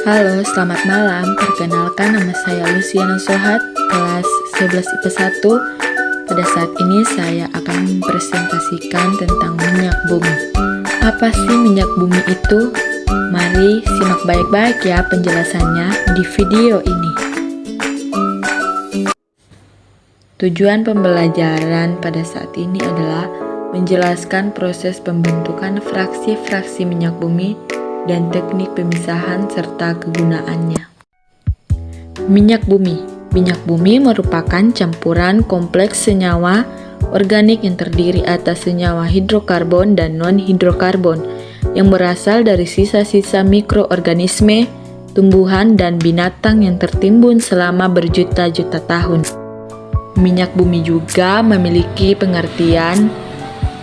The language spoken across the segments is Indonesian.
Halo, selamat malam. Perkenalkan, nama saya Luciana Sohat, kelas 11 IPA 1. Pada saat ini saya akan mempresentasikan tentang minyak bumi. Apa sih minyak bumi itu? Mari simak baik-baik ya penjelasannya di video ini. Tujuan pembelajaran pada saat ini adalah menjelaskan proses pembentukan fraksi-fraksi minyak bumi dan teknik pemisahan serta kegunaannya. Minyak bumi. Minyak bumi merupakan campuran kompleks senyawa organik yang terdiri atas senyawa hidrokarbon dan non-hidrokarbon yang berasal dari sisa-sisa mikroorganisme, tumbuhan, dan binatang yang tertimbun selama berjuta-juta tahun. Minyak bumi juga memiliki pengertian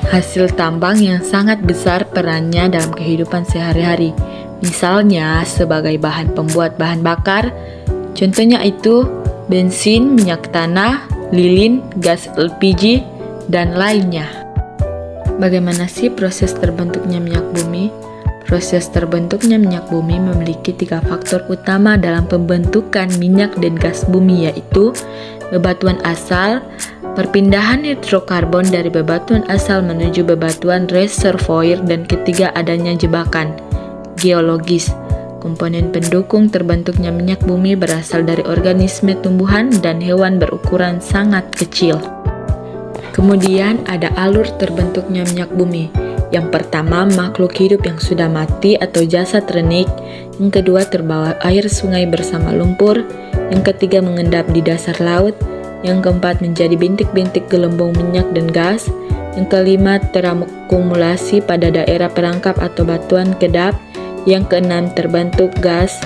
hasil tambang yang sangat besar perannya dalam kehidupan sehari-hari. Misalnya sebagai bahan pembuat bahan bakar, contohnya itu bensin, minyak tanah, lilin, gas LPG, dan lainnya. Bagaimana sih proses terbentuknya minyak bumi? Proses terbentuknya minyak bumi memiliki 3 faktor utama dalam pembentukan minyak dan gas bumi, yaitu bebatuan asal, perpindahan hidrokarbon dari bebatuan asal menuju bebatuan reservoir, dan ketiga adanya jebakan geologis. Komponen pendukung terbentuknya minyak bumi berasal dari organisme tumbuhan dan hewan berukuran sangat kecil. Kemudian ada alur terbentuknya minyak bumi. Yang pertama, makhluk hidup yang sudah mati atau jasad renik. Yang kedua, terbawa air sungai bersama lumpur. Yang ketiga, mengendap di dasar laut. Yang keempat, menjadi bintik-bintik gelembung minyak dan gas. Yang kelima, terakumulasi pada daerah perangkap atau batuan kedap. Yang keenam, terbentuk gas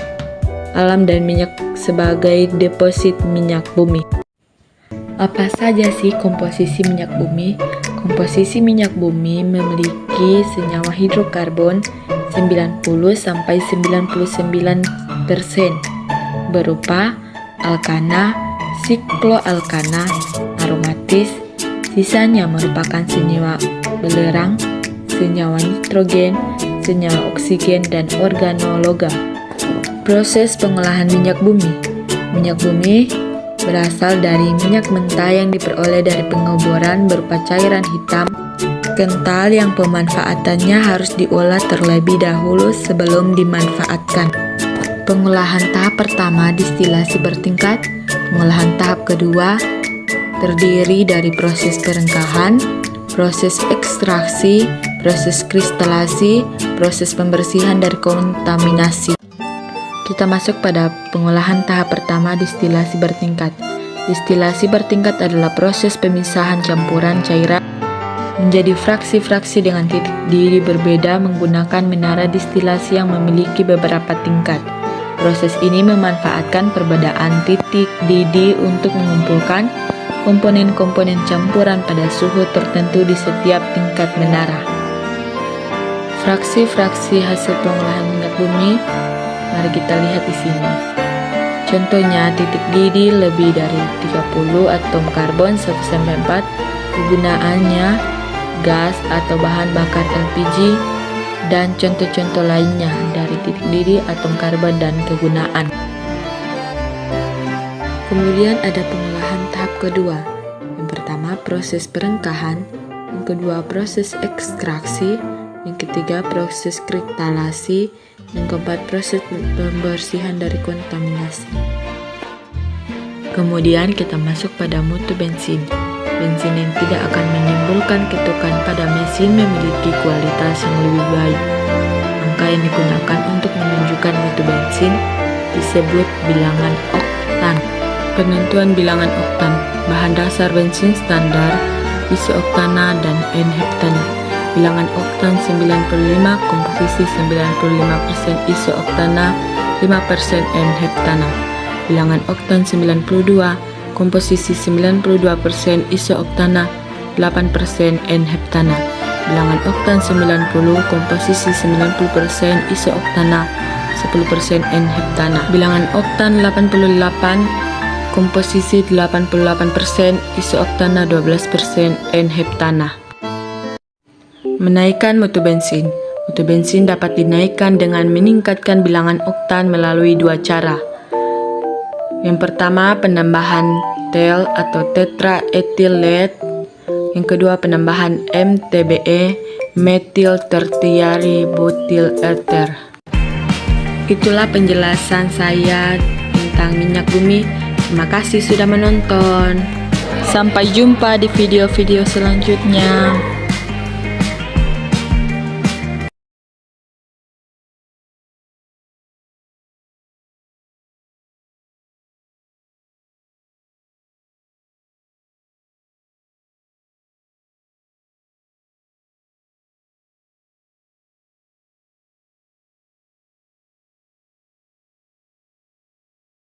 alam dan minyak sebagai deposit minyak bumi. Apa saja sih komposisi minyak bumi? Komposisi minyak bumi memiliki senyawa hidrokarbon 90-99% berupa alkana, sikloalkana, aromatis. Sisanya merupakan senyawa belerang, senyawa nitrogen, senyawa oksigen, dan organologam. Proses pengolahan minyak bumi. Minyak bumi berasal dari minyak mentah yang diperoleh dari pengeboran berupa cairan hitam kental yang pemanfaatannya harus diolah terlebih dahulu sebelum dimanfaatkan. Pengolahan tahap pertama distilasi bertingkat. Pengolahan tahap kedua terdiri dari proses perengkahan, proses ekstraksi, proses kristalasi, proses pembersihan dari kontaminasi. Kita masuk pada pengolahan tahap pertama, distilasi bertingkat. Distilasi bertingkat adalah proses pemisahan campuran cairan menjadi fraksi-fraksi dengan titik didih berbeda menggunakan menara distilasi yang memiliki beberapa tingkat. Proses ini memanfaatkan perbedaan titik didih untuk mengumpulkan komponen-komponen campuran pada suhu tertentu di setiap tingkat menara. Fraksi-fraksi hasil pengolahan minyak bumi, mari kita lihat di sini. Contohnya, titik didih lebih dari 30 atom karbon 1-4, kegunaannya gas atau bahan bakar LPG, dan contoh-contoh lainnya dari titik didih, atom karbon, dan kegunaan. Kemudian ada pengolahan tahap kedua. Yang pertama, proses perengkahan. Yang kedua, proses ekstraksi. Yang ketiga, proses kristalasi. Yang keempat, proses pembersihan dari kontaminasi. Kemudian kita masuk pada mutu bensin. Bensin yang tidak akan menimbulkan ketukan pada mesin memiliki kualitas yang lebih baik. Angka yang digunakan untuk menunjukkan mutu bensin disebut bilangan oktan. Penentuan bilangan oktan. Bahan dasar bensin standar iso-oktana dan N-heptana. Bilangan oktan 95, komposisi 95% iso-oktana, 5% N-heptana. Bilangan oktan 92, komposisi 92% iso-oktana, 8% N-heptana. Bilangan oktan 90, komposisi 90% iso-oktana, 10% N-heptana. Bilangan oktan 88, komposisi 88% iso-oktana, 12% N-heptana. Menaikkan mutu bensin. Mutu bensin dapat dinaikkan dengan meningkatkan bilangan oktan melalui dua cara. Yang pertama, penambahan TEL atau tetraethyl-lead. Yang kedua, penambahan MTBE, methyl tertiary butyl ether. Itulah penjelasan saya tentang minyak bumi. Terima kasih sudah menonton. Sampai jumpa di video-video selanjutnya.